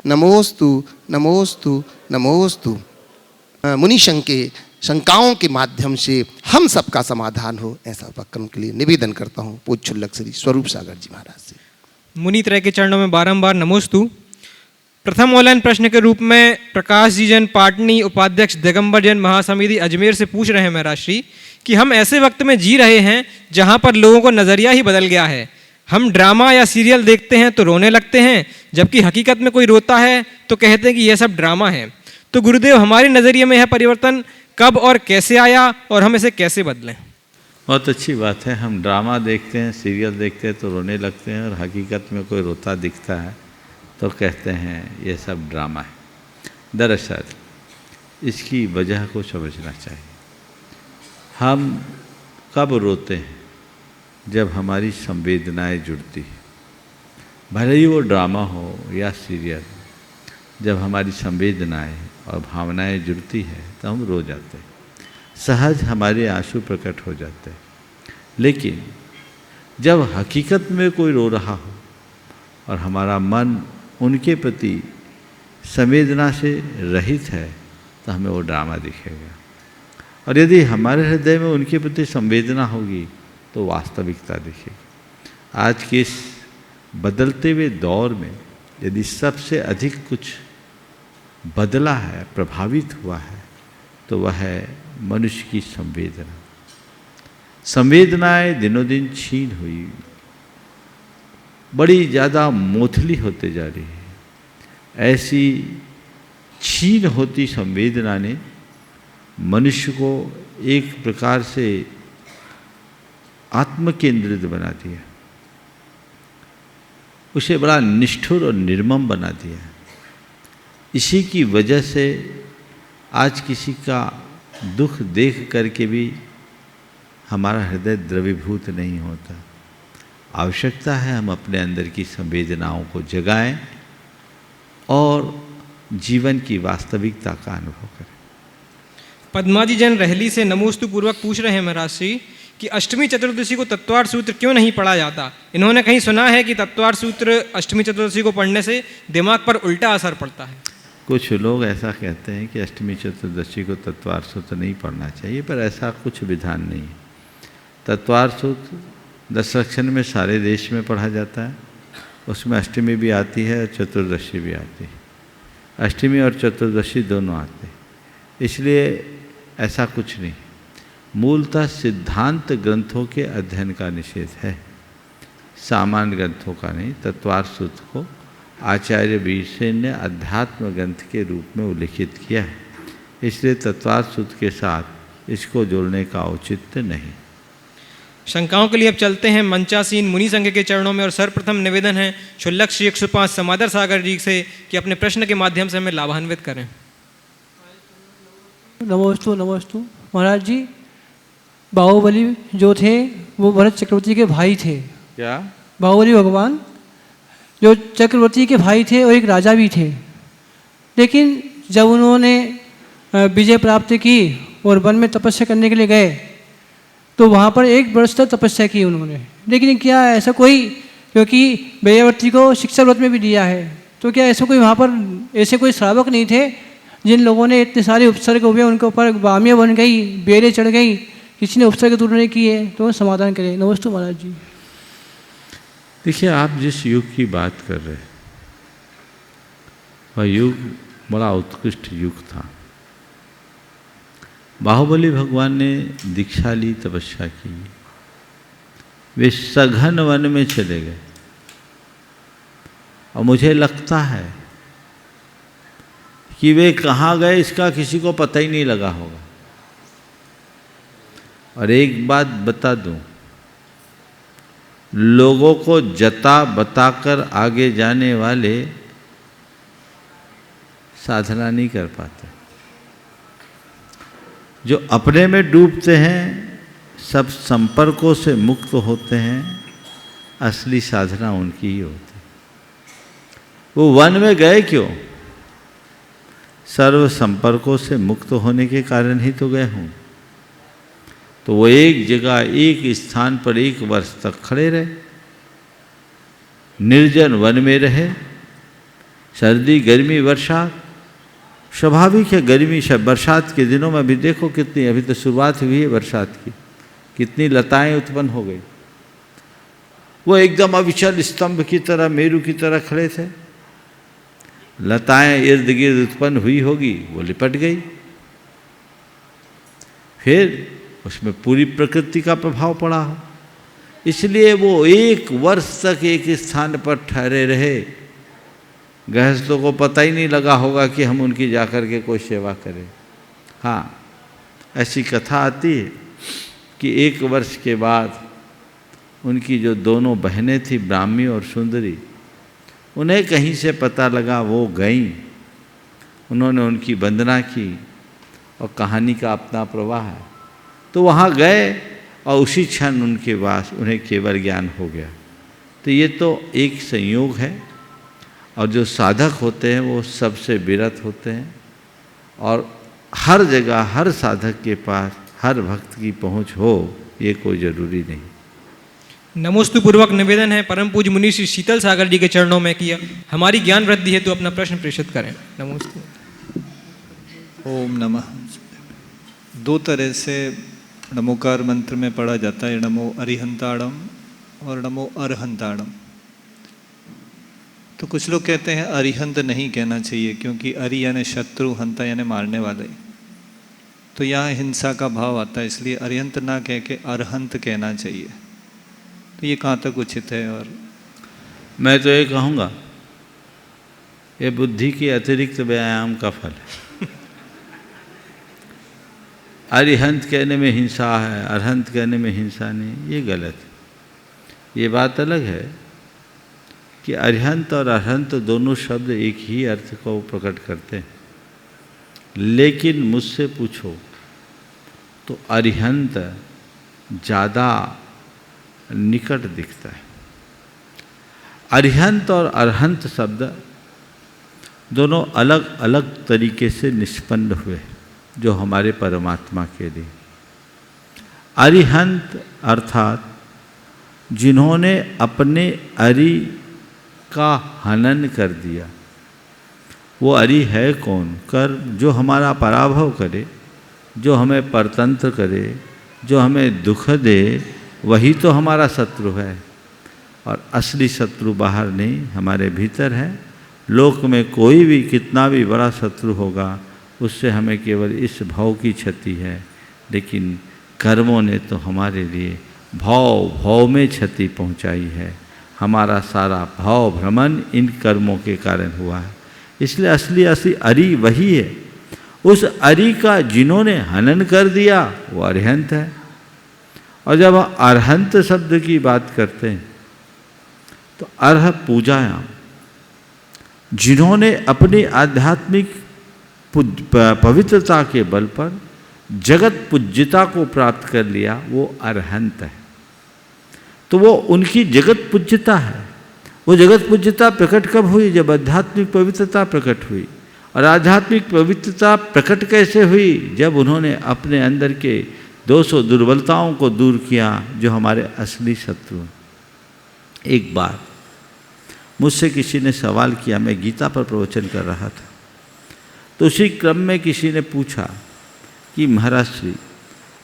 नमोस्तु नमोस्तु नमोस्तु। मुनि शंकाओं के माध्यम से हम सबका समाधान हो, ऐसा उपक्रम के लिए निवेदन करता हूँ पूज्य क्षुल्लक श्री स्वरूप सागर जी महाराज से। मुनि त्रय के चरणों में बारंबार नमोस्तु। प्रथम ऑनलाइन प्रश्न के रूप में प्रकाश जी जैन पाटनी उपाध्यक्ष दिगंबर जैन महासमिति अजमेर से पूछ रहे हैं महाराज श्री कि हम ऐसे वक्त में जी रहे हैं जहाँ पर लोगों को नज़रिया ही बदल गया है। हम ड्रामा या सीरियल देखते हैं तो रोने लगते हैं, जबकि हकीकत में कोई रोता है तो कहते हैं कि यह सब ड्रामा है। तो गुरुदेव, हमारे नज़रिए में यह परिवर्तन कब और कैसे आया और हम इसे कैसे बदलें? बहुत अच्छी बात है। हम ड्रामा देखते हैं, सीरियल देखते हैं तो रोने लगते हैं, और हकीकत में कोई रोता दिखता है तो कहते हैं ये सब ड्रामा है। दरअसल इसकी वजह को समझना चाहिए। हम कब रोते हैं? जब हमारी संवेदनाएं जुड़ती हैं, भले ही वो ड्रामा हो या सीरियल। जब हमारी संवेदनाएं और भावनाएं जुड़ती है तो हम रो जाते हैं, सहज हमारे आंसू प्रकट हो जाते हैं। लेकिन जब हकीकत में कोई रो रहा हो और हमारा मन उनके प्रति संवेदना से रहित है तो हमें वो ड्रामा दिखेगा, और यदि हमारे हृदय में उनके प्रति संवेदना होगी तो वास्तविकता दिखेगी। आज के इस बदलते हुए दौर में यदि सबसे अधिक कुछ बदला है, प्रभावित हुआ है, तो वह है मनुष्य की संवेदना। संवेदनाएं दिनों दिन छीन हुई, बड़ी ज़्यादा मोथली होते जा रही है। ऐसी छीन होती संवेदना ने मनुष्य को एक प्रकार से आत्मकेंद्रित बना दिया, उसे बड़ा निष्ठुर और निर्मम बना दिया। इसी की वजह से आज किसी का दुख देख करके भी हमारा हृदय द्रवीभूत नहीं होता। आवश्यकता है हम अपने अंदर की संवेदनाओं को जगाएं और जीवन की वास्तविकता का अनुभव करें। पद्माजी जैन रहली से नमोस्तु पूर्वक पूछ रहे हैं महाराज श्री कि अष्टमी चतुर्दशी को तत्वार्थ सूत्र क्यों नहीं पढ़ा जाता? इन्होंने कहीं सुना है कि तत्वार्थ सूत्र अष्टमी चतुर्दशी को पढ़ने से दिमाग पर उल्टा असर पड़ता है। कुछ लोग ऐसा कहते हैं कि अष्टमी चतुर्दशी को तत्वार्थ सूत्र नहीं पढ़ना चाहिए, पर ऐसा कुछ विधान नहीं है। तत्वार्थ सूत्र दशरक्षण में सारे देश में पढ़ा जाता है, उसमें अष्टमी भी आती है और चतुर्दशी भी आती है। अष्टमी और चतुर्दशी दोनों आते हैं, इसलिए ऐसा कुछ नहीं। मूलतः सिद्धांत ग्रंथों के अध्ययन का निषेध है, सामान्य ग्रंथों का नहीं। तत्वार्थ सूत्र को आचार्य वीरसेन ने अध्यात्म ग्रंथ के रूप में उल्लिखित किया है, इसलिए तत्वार्थ सूत्र के साथ इसको जोड़ने का औचित्य नहीं। शंकाओं के लिए अब चलते हैं मंचासीन मुनि संघ के चरणों में, और सर्वप्रथम निवेदन है क्षुल्लक श्री 105 समादर सागर जी से कि अपने प्रश्न के माध्यम से हमें लाभान्वित करें। नमोस्तु नमोस्तु। महाराज जी, बाहुबली जो थे वो भरत चक्रवर्ती के भाई थे। क्या? बाहुबली भगवान जो चक्रवर्ती के भाई थे और एक राजा भी थे, लेकिन जब उन्होंने विजय प्राप्त की और वन में तपस्या करने के लिए गए तो वहाँ पर 1 वर्ष तक तपस्या की उन्होंने। लेकिन क्या ऐसा कोई, क्योंकि वेदवर्ती को शिक्षा व्रत में भी दिया है, तो क्या ऐसा कोई वहाँ पर ऐसे कोई श्रावक नहीं थे जिन लोगों ने इतने सारे उपसर्ग हुए, उनके ऊपर बामियाँ बन गई, बेरें चढ़ गई, किसी ने उपसर्ग दूर नहीं किए, तो समाधान करें। नमस्ते महाराज जी। देखिए, आप जिस युग की बात कर रहे हैं वह युग बड़ा उत्कृष्ट युग था। बाहुबली भगवान ने दीक्षा ली, तपस्या की, वे सघन वन में चले गए, और मुझे लगता है कि वे कहाँ गए इसका किसी को पता ही नहीं लगा होगा। और एक बात बता दूं, लोगों को जता बताकर आगे जाने वाले साधना नहीं कर पाते। जो अपने में डूबते हैं, सब संपर्कों से मुक्त होते हैं, असली साधना उनकी ही होती है। वो वन में गए क्यों? सर्व संपर्कों से मुक्त होने के कारण ही तो गए हों। तो वो एक जगह, एक स्थान पर 1 वर्ष तक खड़े रहे, निर्जन वन में रहे, सर्दी, गर्मी, वर्षा स्वाभाविक है। गर्मी बरसात के दिनों में भी देखो कितनी, अभी तो शुरुआत हुई है बरसात की, कितनी लताएं उत्पन्न हो गई। वो एकदम अविचल स्तंभ की तरह, मेरू की तरह खड़े थे। लताएं इर्द गिर्द उत्पन्न हुई होगी, वो लिपट गई। फिर उसमें पूरी प्रकृति का प्रभाव पड़ा हो, इसलिए वो 1 वर्ष तक एक स्थान पर ठहरे रहे। गृहस्थों को पता ही नहीं लगा होगा कि हम उनकी जाकर के कोई सेवा करें। हाँ, ऐसी कथा आती है कि 1 वर्ष के बाद उनकी जो दोनों बहनें थी, ब्राह्मी और सुंदरी, उन्हें कहीं से पता लगा, वो गईं। उन्होंने उनकी वंदना की और कहानी का अपना प्रवाह है। तो वहाँ गए और उसी क्षण उनके पास उन्हें केवल ज्ञान हो गया। तो ये तो एक संयोग है, और जो साधक होते हैं वो सबसे विरत होते हैं, और हर जगह हर साधक के पास हर भक्त की पहुँच हो, ये कोई ज़रूरी नहीं। नमोस्तु पूर्वक निवेदन है परम पूज्य मुनि श्री शीतल सागर जी के चरणों में किया हमारी ज्ञान वृद्धि है तो अपना प्रश्न प्रेषित करें। नमोस्तु। ओम नमः। 2 तरह से नमोकार मंत्र में पढ़ा जाता है, नमो अरिहंताड़म और नमो अरहंताड़म। तो कुछ लोग कहते हैं अरिहंत नहीं कहना चाहिए, क्योंकि अरि यानी शत्रु, हंता यानी मारने वाले, तो यहाँ हिंसा का भाव आता है, इसलिए अरिहंत ना कह के अरहंत कहना चाहिए। तो ये कहाँ तक उचित है? और मैं तो ये कहूँगा, ये बुद्धि के अतिरिक्त व्यायाम का फल है। अरिहंत कहने में हिंसा है, अरहंत कहने में हिंसा नहीं, ये गलत है। ये बात अलग है कि अरिहंत और अरहंत दोनों शब्द एक ही अर्थ को प्रकट करते हैं, लेकिन मुझसे पूछो तो अरिहंत ज़्यादा निकट दिखता है। अरिहंत और अरहंत शब्द दोनों अलग अलग तरीके से निष्पन्न हुए, जो हमारे परमात्मा के लिए। अरिहंत अर्थात जिन्होंने अपने अरि का हनन कर दिया। वो अरि है कौन? कर्म, जो हमारा पराभव करे, जो हमें परतंत्र करे, जो हमें दुख दे, वही तो हमारा शत्रु है। और असली शत्रु बाहर नहीं, हमारे भीतर है। लोक में कोई भी कितना भी बड़ा शत्रु होगा, उससे हमें केवल इस भाव की क्षति है, लेकिन कर्मों ने तो हमारे लिए भाव में क्षति पहुंचाई है। हमारा सारा भाव भ्रमण इन कर्मों के कारण हुआ है। इसलिए असली अरि वही है। उस अरि का जिन्होंने हनन कर दिया वो अरिहंत है। और जब अरहंत शब्द की बात करते हैं तो अर्ह पूजायाम, जिन्होंने अपनी आध्यात्मिक पवित्रता के बल पर जगत पूज्यता को प्राप्त कर लिया, वो अरहंत है। तो वो उनकी जगत पूज्यता है। वो जगत पूज्यता प्रकट कब हुई? जब आध्यात्मिक पवित्रता प्रकट हुई। और आध्यात्मिक पवित्रता प्रकट कैसे हुई? जब उन्होंने अपने अंदर के दोषों दुर्बलताओं को दूर किया, जो हमारे असली शत्रु हैं। एक बार मुझसे किसी ने सवाल किया, मैं गीता पर प्रवचन कर रहा था, तो उसी क्रम में किसी ने पूछा कि महाराज श्री,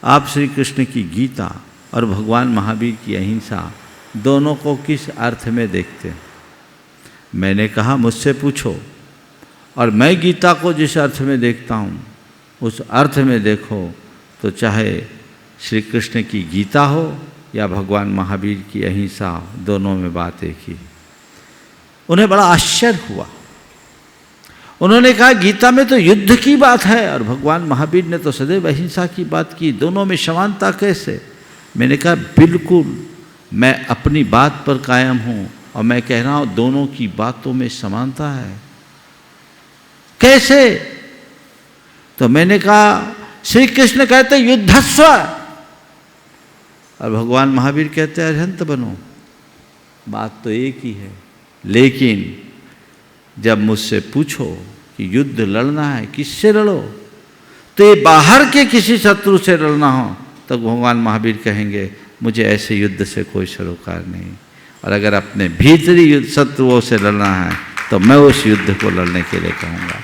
आप श्री कृष्ण की गीता और भगवान महावीर की अहिंसा दोनों को किस अर्थ में देखते हैं? मैंने कहा मुझसे पूछो, और मैं गीता को जिस अर्थ में देखता हूँ उस अर्थ में देखो, तो चाहे श्री कृष्ण की गीता हो या भगवान महावीर की अहिंसा, दोनों में बात एक ही। उन्हें बड़ा आश्चर्य हुआ। उन्होंने कहा गीता में तो युद्ध की बात है और भगवान महावीर ने तो सदैव अहिंसा की बात की, दोनों में समानता कैसे? मैंने कहा बिल्कुल, मैं अपनी बात पर कायम हूँ और मैं कह रहा हूँ दोनों की बातों में समानता है। कैसे? तो मैंने कहा श्री कृष्ण कहते युद्धस्व और भगवान महावीर कहते अरहंत बनो। बात तो एक ही है, लेकिन जब मुझसे पूछो कि युद्ध लड़ना है, किससे लड़ो? तो ये बाहर के किसी शत्रु से लड़ना हो तो भगवान महावीर कहेंगे मुझे ऐसे युद्ध से कोई सरोकार नहीं। और अगर अपने भीतरी शत्रुओं से लड़ना है तो मैं उस युद्ध को लड़ने के लिए कहूँगा।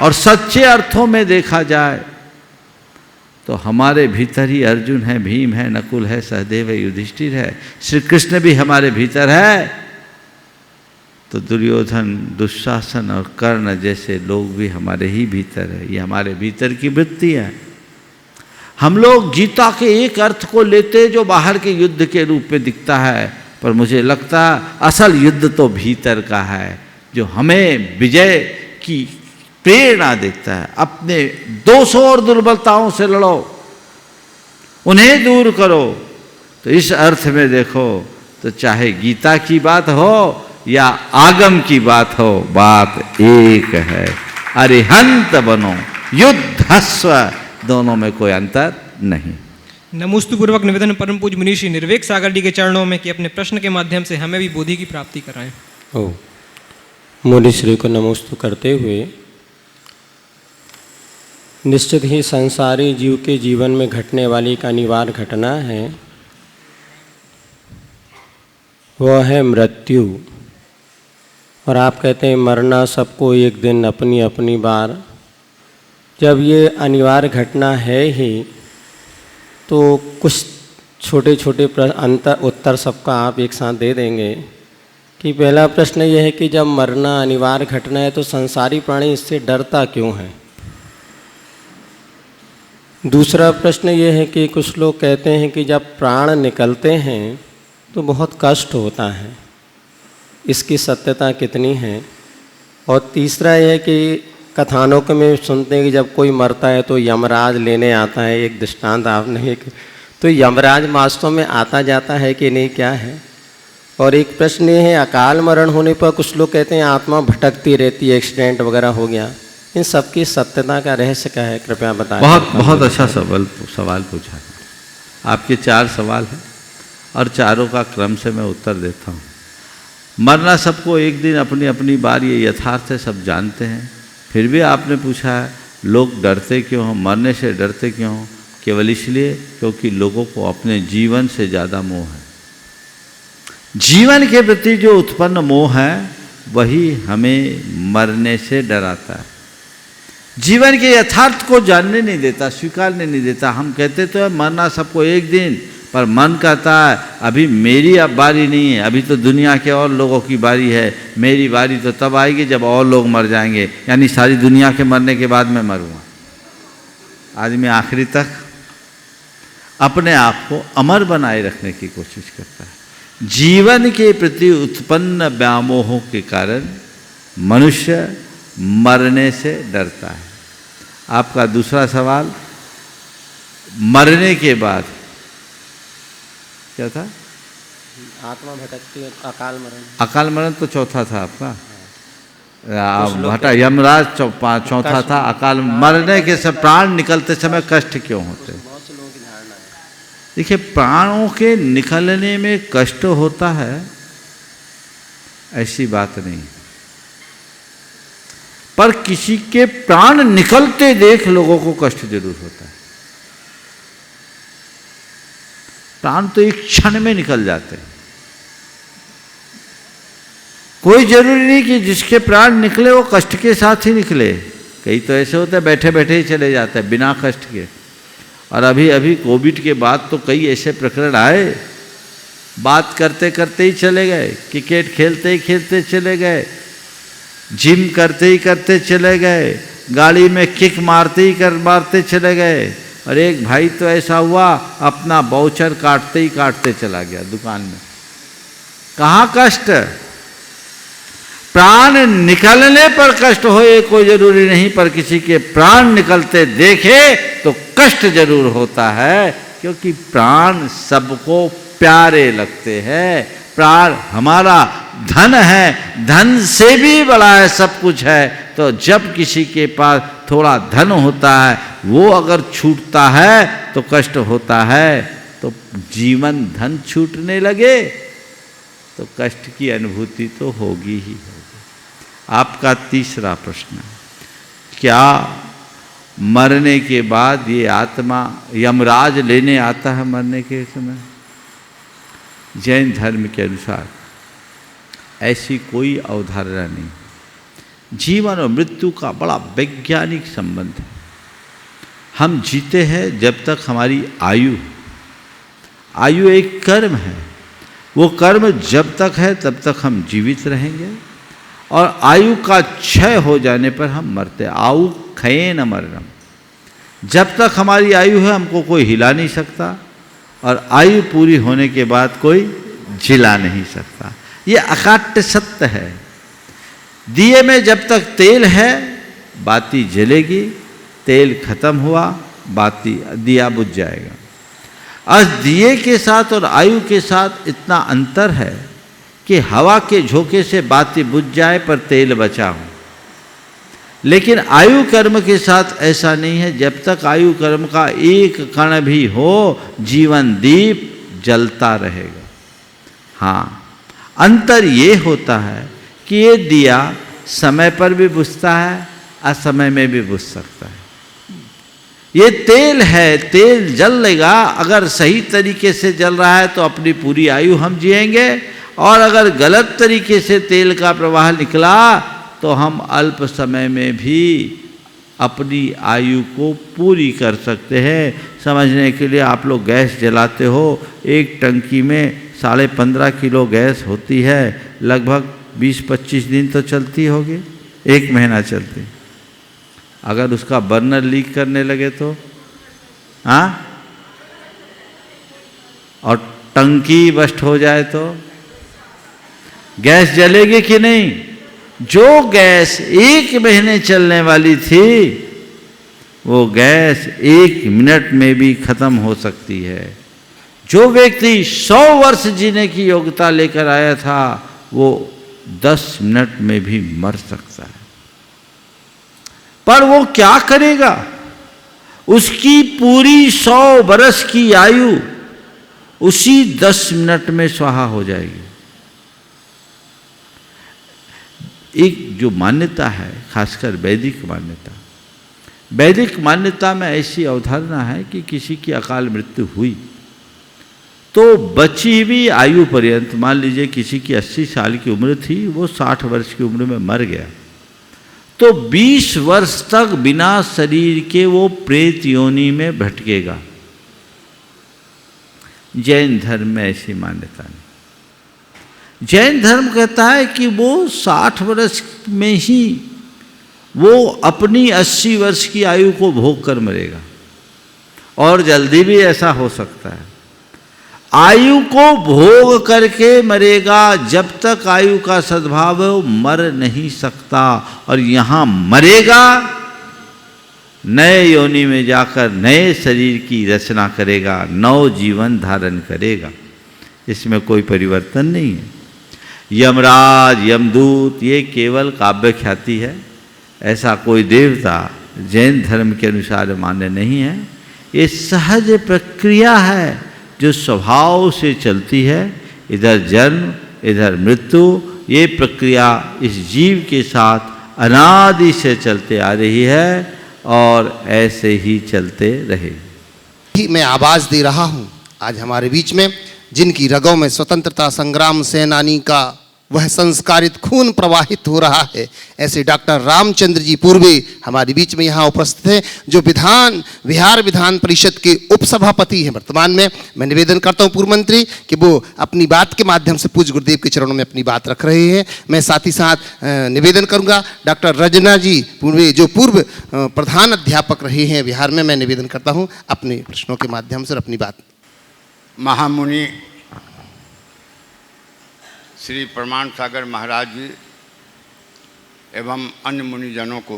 और सच्चे अर्थों में देखा जाए तो हमारे भीतर ही अर्जुन है, भीम है, नकुल है, सहदेव है, युधिष्ठिर है, श्री कृष्ण भी हमारे भीतर है, तो दुर्योधन, दुशासन और कर्ण जैसे लोग भी हमारे ही भीतर है। ये हमारे भीतर की वृत्ति है। हम लोग गीता के एक अर्थ को लेते जो बाहर के युद्ध के रूप में दिखता है, पर मुझे लगता है असल युद्ध तो भीतर का है, जो हमें विजय की प्रेरणा देता है। अपने दोषों और दुर्बलताओं से लड़ो, उन्हें दूर करो। तो इस अर्थ में देखो तो चाहे गीता की बात हो या आगम की बात हो, बात एक है। अरिहंत बनो, युद्धस्व, दोनों में कोई अंतर नहीं। नमोस्तु पूर्वक निवेदन परम पूज्य मुनीषी निर्वेक सागर जी के चरणों में कि अपने प्रश्न के माध्यम से हमें भी बोधि की प्राप्ति कराएं। ओ मुनीश्री को नमोस्तु करते हुए, निश्चित ही संसारी जीव के जीवन में घटने वाली एक अनिवार्य घटना है, वह है मृत्यु। और आप कहते हैं मरना सबको एक दिन, अपनी अपनी बार। जब ये अनिवार्य घटना है ही, तो कुछ छोटे छोटे उत्तर सबका आप एक साथ दे देंगे। कि पहला प्रश्न ये है कि जब मरना अनिवार्य घटना है तो संसारी प्राणी इससे डरता क्यों है? दूसरा प्रश्न ये है कि कुछ लोग कहते हैं कि जब प्राण निकलते हैं तो बहुत कष्ट होता है, इसकी सत्यता कितनी है? और तीसरा यह है कि कथानक में सुनते हैं कि जब कोई मरता है तो यमराज लेने आता है। एक दृष्टांत आपने एक, तो यमराज वास्तव में आता जाता है कि नहीं, क्या है? और एक प्रश्न ये है, अकाल मरण होने पर कुछ लोग कहते हैं आत्मा भटकती रहती है, एक्सीडेंट वगैरह हो गया। इन सबकी सत्यता का रहस्य क्या है, कृपया बताएं। बहुत अच्छा सवाल पूछा है आपके। 4 सवाल हैं और चारों का क्रम से मैं उत्तर देता हूँ। मरना सबको एक दिन, अपनी अपनी बार, ये यथार्थ है, सब जानते हैं। फिर भी आपने पूछा है लोग डरते क्यों हो, मरने से डरते क्यों हो? केवल इसलिए क्योंकि लोगों को अपने जीवन से ज़्यादा मोह है। जीवन के प्रति जो उत्पन्न मोह है वही हमें मरने से डराता है। जीवन के यथार्थ को जानने नहीं देता, स्वीकारने नहीं देता। हम कहते तो है मरना सबको एक दिन, पर मन कहता है अभी मेरी अब बारी नहीं है, अभी तो दुनिया के और लोगों की बारी है, मेरी बारी तो तब आएगी जब और लोग मर जाएंगे, यानी सारी दुनिया के मरने के बाद मैं मरूँगा। आदमी आखिरी तक अपने आप को अमर बनाए रखने की कोशिश करता है। जीवन के प्रति उत्पन्न व्यामोहों के कारण मनुष्य मरने से डरता है। आपका दूसरा सवाल, मरने के बाद क्या था? आत्मा भटकती है, अकाल मरण। अकाल मरण तो चौथा था आपका, हटा। यमराज चौथा था। अकाल मरने के समय, प्राण निकलते समय कष्ट क्यों होते? बहुत से लोगों की धारणा है। देखिए, प्राणों के निकलने में कष्ट होता है ऐसी बात नहीं, पर किसी के प्राण निकलते देख लोगों को कष्ट जरूर होता है। प्राण तो एक क्षण में निकल जाते हैं। कोई जरूरी नहीं कि जिसके प्राण निकले वो कष्ट के साथ ही निकले। कई तो ऐसे होते हैं बैठे बैठे ही चले जाते हैं बिना कष्ट के। और अभी अभी कोविड के बाद तो कई ऐसे प्रकरण आए, बात करते करते ही चले गए, क्रिकेट खेलते ही खेलते चले गए, जिम करते ही करते चले गए, गाड़ी में किक मारते ही मारते चले गए। और एक भाई तो ऐसा हुआ अपना बाउचर काटते ही काटते चला गया दुकान में। कहाँ कष्ट? प्राण निकलने पर कष्ट हो ये कोई जरूरी नहीं, पर किसी के प्राण निकलते देखे तो कष्ट जरूर होता है, क्योंकि प्राण सबको प्यारे लगते हैं। प्राण हमारा धन है, धन से भी बड़ा है, सब कुछ है। तो जब किसी के पास थोड़ा धन होता है, वो अगर छूटता है तो कष्ट होता है। तो जीवन धन छूटने लगे तो कष्ट की अनुभूति तो होगी ही होगी। आपका तीसरा प्रश्न, क्या मरने के बाद ये आत्मा यमराज लेने आता है मरने के समय? जैन धर्म के अनुसार ऐसी कोई अवधारणा नहीं। जीवन और मृत्यु का बड़ा वैज्ञानिक संबंध है। हम जीते हैं जब तक हमारी आयु एक कर्म है, वो कर्म जब तक है तब तक हम जीवित रहेंगे, और आयु का क्षय हो जाने पर हम मरते। आयु क्षये न मरणम, जब तक हमारी आयु है हमको कोई हिला नहीं सकता, और आयु पूरी होने के बाद कोई जिला नहीं सकता। ये अकाट्य सत्य है। दिए में जब तक तेल है बाती जलेगी, तेल खत्म हुआ बाती दिया बुझ जाएगा। आज दिए के साथ और आयु के साथ इतना अंतर है कि हवा के झोंके से बाती बुझ जाए पर तेल बचा हो, लेकिन आयु कर्म के साथ ऐसा नहीं है। जब तक आयु कर्म का एक कण भी हो जीवन दीप जलता रहेगा। हाँ, अंतर ये होता है कि ये दिया समय पर भी बुझता है, असमय में भी बुझ सकता है। ये तेल है, तेल जल लेगा, अगर सही तरीके से जल रहा है तो अपनी पूरी आयु हम जिएंगे, और अगर गलत तरीके से तेल का प्रवाह निकला तो हम अल्प समय में भी अपनी आयु को पूरी कर सकते हैं। समझने के लिए आप लोग गैस जलाते हो, एक टंकी में 15.5 किलो गैस होती है, लगभग 20-25 दिन तो चलती होगी, 1 महीना चलती। अगर उसका बर्नर लीक करने लगे तो हाँ, और टंकी बस्ट हो जाए तो गैस जलेगी कि नहीं? जो गैस 1 महीने चलने वाली थी वो गैस 1 मिनट में भी खत्म हो सकती है। जो व्यक्ति 100 वर्ष जीने की योग्यता लेकर आया था वो 10 मिनट में भी मर सकता है। पर वो क्या करेगा? उसकी पूरी 100 बरस की आयु उसी 10 मिनट में स्वाहा हो जाएगी। एक जो मान्यता है, खासकर वैदिक मान्यता में ऐसी अवधारणा है कि किसी की अकाल मृत्यु हुई तो बची हुई आयु पर्यंत, मान लीजिए किसी की 80 साल की उम्र थी, वो 60 वर्ष की उम्र में मर गया, तो 20 वर्ष तक बिना शरीर के वो प्रेत योनि में भटकेगा। जैन धर्म में ऐसी मान्यता नहीं। जैन धर्म कहता है कि वो 60 वर्ष में ही वो अपनी 80 वर्ष की आयु को भोग कर मरेगा, और जल्दी भी ऐसा हो सकता है। आयु को भोग करके मरेगा, जब तक आयु का सद्भाव है वो मर नहीं सकता, और यहाँ मरेगा नए योनि में जाकर नए शरीर की रचना करेगा, नव जीवन धारण करेगा। इसमें कोई परिवर्तन नहीं है। यमराज, यमदूत ये केवल काव्य ख्याति है, ऐसा कोई देवता जैन धर्म के अनुसार मान्य नहीं है। ये सहज प्रक्रिया है जो स्वभाव से चलती है। इधर जन्म इधर मृत्यु, ये प्रक्रिया इस जीव के साथ अनादि से चलते आ रही है और ऐसे ही चलते रहेगी। मैं आवाज़ दे रहा हूँ आज हमारे बीच में, जिनकी रगों में स्वतंत्रता संग्राम सेनानी का वह संस्कारित खून प्रवाहित हो रहा है, ऐसे डॉक्टर रामचंद्र जी पूर्वे हमारे बीच में यहाँ उपस्थित हैं, जो बिहार विधान परिषद के उपसभापति हैं वर्तमान में। मैं निवेदन करता हूँ पूर्व मंत्री कि वो अपनी बात के माध्यम से पूज्य गुरुदेव के चरणों में अपनी बात रख रहे हैं। मैं साथ ही साथ निवेदन करूँगा डॉक्टर रजना जी पूर्वे, जो पूर्व प्रधान अध्यापक रहे हैं बिहार में, मैं निवेदन करता हूँ अपने प्रश्नों के माध्यम से अपनी बात। महामुनि श्री प्रमाण सागर महाराज जी एवं अन्य मुनिजनों को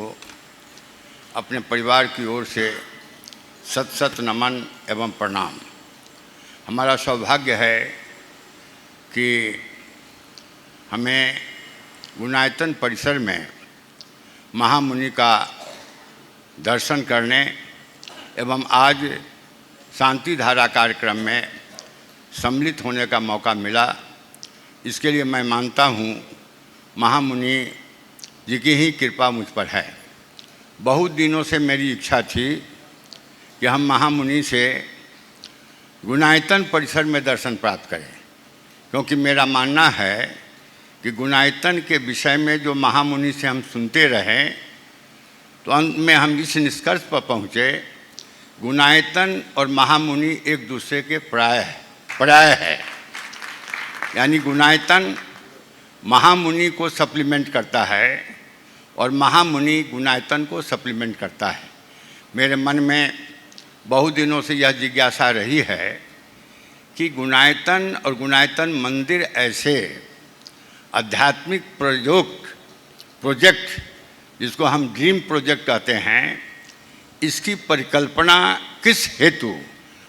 अपने परिवार की ओर से सत सत नमन एवं प्रणाम। हमारा सौभाग्य है कि हमें गुणायतन परिसर में महामुनि का दर्शन करने एवं आज शांति धारा कार्यक्रम में सम्मिलित होने का मौका मिला। इसके लिए मैं मानता हूँ महामुनि जी की ही कृपा मुझ पर है। बहुत दिनों से मेरी इच्छा थी कि हम महामुनि से गुणायतन परिसर में दर्शन प्राप्त करें, क्योंकि मेरा मानना है कि गुणायतन के विषय में जो महामुनि से हम सुनते रहे, तो अंत में हम इस निष्कर्ष पर पहुँचे, गुणायतन और महामुनि एक दूसरे के पर्याय है। यानी गुणायतन महामुनि को सप्लीमेंट करता है और महामुनि गुणायतन को सप्लीमेंट करता है। मेरे मन में बहुत दिनों से यह जिज्ञासा रही है कि गुणायतन और गुणायतन मंदिर ऐसे आध्यात्मिक प्रोजेक्ट जिसको हम ड्रीम प्रोजेक्ट कहते हैं, इसकी परिकल्पना किस हेतु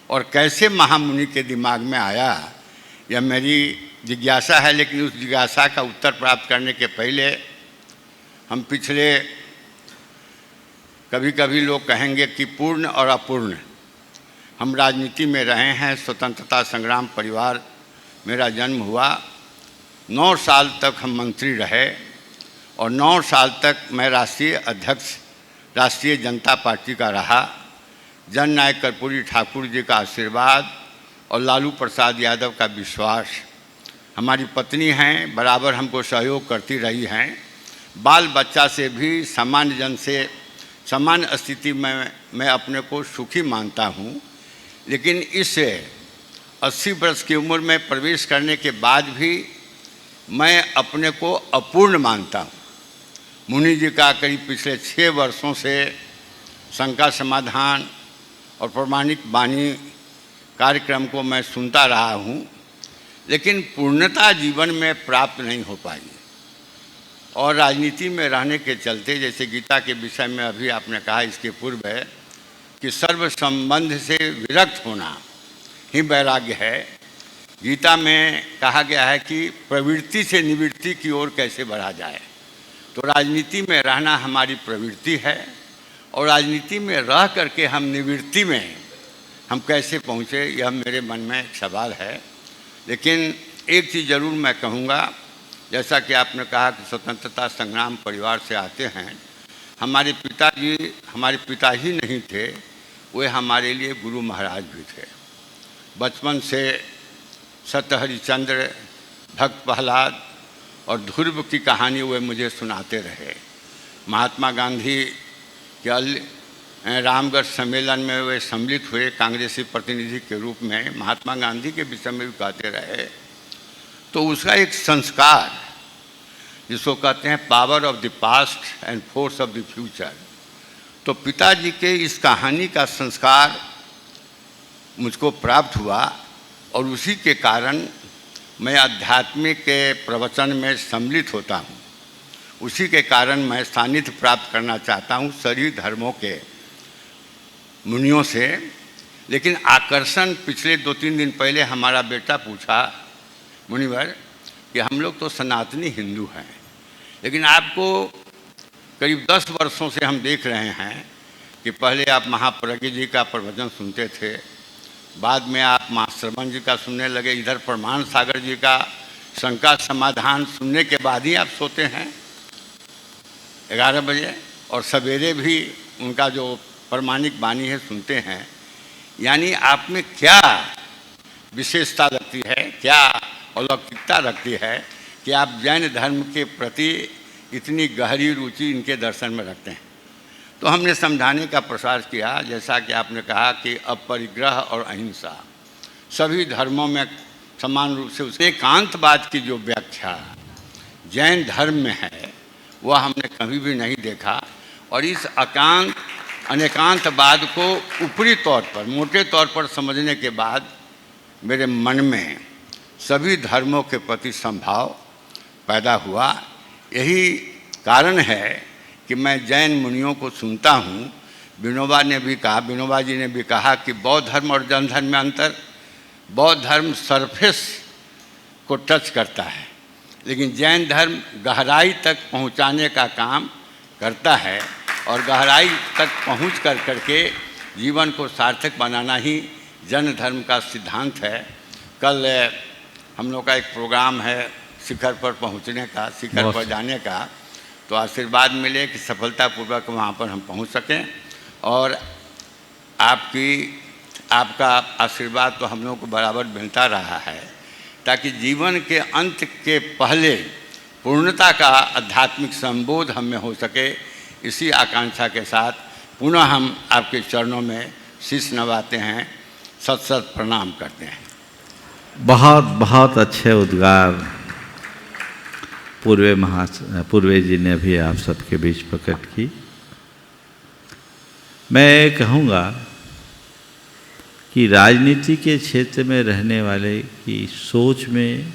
और कैसे महामुनि के दिमाग में आया, यह मेरी जिज्ञासा है। लेकिन उस जिज्ञासा का उत्तर प्राप्त करने के पहले हम पिछले, कभी कभी लोग कहेंगे कि पूर्ण और अपूर्ण, हम राजनीति में रहे हैं। स्वतंत्रता संग्राम परिवार मेरा जन्म हुआ, 9 साल तक हम मंत्री रहे और 9 साल तक मैं राष्ट्रीय अध्यक्ष राष्ट्रीय जनता पार्टी का रहा। जननायक कर्पूरी ठाकुर जी का आशीर्वाद और लालू प्रसाद यादव का विश्वास, हमारी पत्नी हैं, बराबर हमको सहयोग करती रही हैं। बाल बच्चा से भी सामान्य जन से सामान्य स्थिति में मैं अपने को सुखी मानता हूँ। लेकिन इस 80 वर्ष की उम्र में प्रवेश करने के बाद भी मैं अपने को अपूर्ण मानता हूँ। मुनि जी का करीब पिछले 6 वर्षों से शंका समाधान और प्रमाणिक वाणी कार्यक्रम को मैं सुनता रहा हूँ, लेकिन पूर्णता जीवन में प्राप्त नहीं हो पाई। और राजनीति में रहने के चलते, जैसे गीता के विषय में अभी आपने कहा इसके पूर्व है कि सर्व संबंध से विरक्त होना ही वैराग्य है। गीता में कहा गया है कि प्रवृत्ति से निवृत्ति की ओर कैसे बढ़ा जाए। तो राजनीति में रहना हमारी प्रवृत्ति है और राजनीति में रह करके हम निवृत्ति में हम कैसे पहुँचे, यह मेरे मन में एक सवाल है। लेकिन एक चीज़ ज़रूर मैं कहूँगा, जैसा कि आपने कहा कि स्वतंत्रता संग्राम परिवार से आते हैं, हमारे पिताजी हमारे पिता ही नहीं थे, वे हमारे लिए गुरु महाराज भी थे। बचपन से सत्य हरिश्चंद्र, भक्त प्रहलाद और ध्रुव की कहानी वे मुझे सुनाते रहे। महात्मा गांधी के रामगढ़ सम्मेलन में वे सम्मिलित हुए कांग्रेसी प्रतिनिधि के रूप में, महात्मा गांधी के विषय में भी कहते रहे। तो उसका एक संस्कार जिसको कहते हैं power of the past and force of the future, तो पिताजी के इस कहानी का संस्कार मुझको प्राप्त हुआ और उसी के कारण मैं आध्यात्मिक के प्रवचन में सम्मिलित होता हूँ। उसी के कारण मैं सानिध्य प्राप्त करना चाहता हूँ सभी धर्मों के मुनियों से। लेकिन आकर्षण पिछले 2-3 दिन पहले हमारा बेटा पूछा, मुनिवर कि हम लोग तो सनातनी हिंदू हैं, लेकिन आपको करीब 10 वर्षों से हम देख रहे हैं कि पहले आप महाप्रज्ञ जी का प्रवचन सुनते थे, बाद में आप श्रवण जी का सुनने लगे, इधर प्रमाण सागर जी का शंका समाधान सुनने के बाद ही आप सोते हैं 11 बजे, और सवेरे भी उनका जो प्रमाणिक वाणी है सुनते हैं। यानी आप में क्या विशेषता रखती है, क्या अलौकिकता रखती है कि आप जैन धर्म के प्रति इतनी गहरी रुचि इनके दर्शन में रखते हैं। तो हमने समझाने का प्रयास किया, जैसा कि आपने कहा कि अपरिग्रह और अहिंसा सभी धर्मों में समान रूप से, उसके एकांतवाद की जो व्याख्या जैन धर्म में है वह हमने कभी भी नहीं देखा। और इस अनेकांतवाद को ऊपरी तौर पर, मोटे तौर पर समझने के बाद मेरे मन में सभी धर्मों के प्रति संभाव पैदा हुआ। यही कारण है कि मैं जैन मुनियों को सुनता हूँ। विनोबा जी ने भी कहा कि बौद्ध धर्म और जैन धर्म में अंतर, बौद्ध धर्म सरफेस को टच करता है, लेकिन जैन धर्म गहराई तक पहुँचाने का काम करता है और गहराई तक पहुँच करके जीवन को सार्थक बनाना ही जैन धर्म का सिद्धांत है। कल हम लोग का एक प्रोग्राम है शिखर पर पहुँचने का, शिखर पर जाने का, तो आशीर्वाद मिले कि सफलतापूर्वक वहाँ पर हम पहुँच सकें। और आपका आशीर्वाद तो हम लोग को बराबर मिलता रहा है, ताकि जीवन के अंत के पहले पूर्णता का आध्यात्मिक संबोध हम में हो सके, इसी आकांक्षा के साथ पुनः हम आपके चरणों में शीश नवाते हैं, सत सत प्रणाम करते हैं। बहुत बहुत अच्छे उद्गार पूर्वे जी ने अभी आप सबके बीच प्रकट की। मैं कहूँगा कि राजनीति के क्षेत्र में रहने वाले की सोच में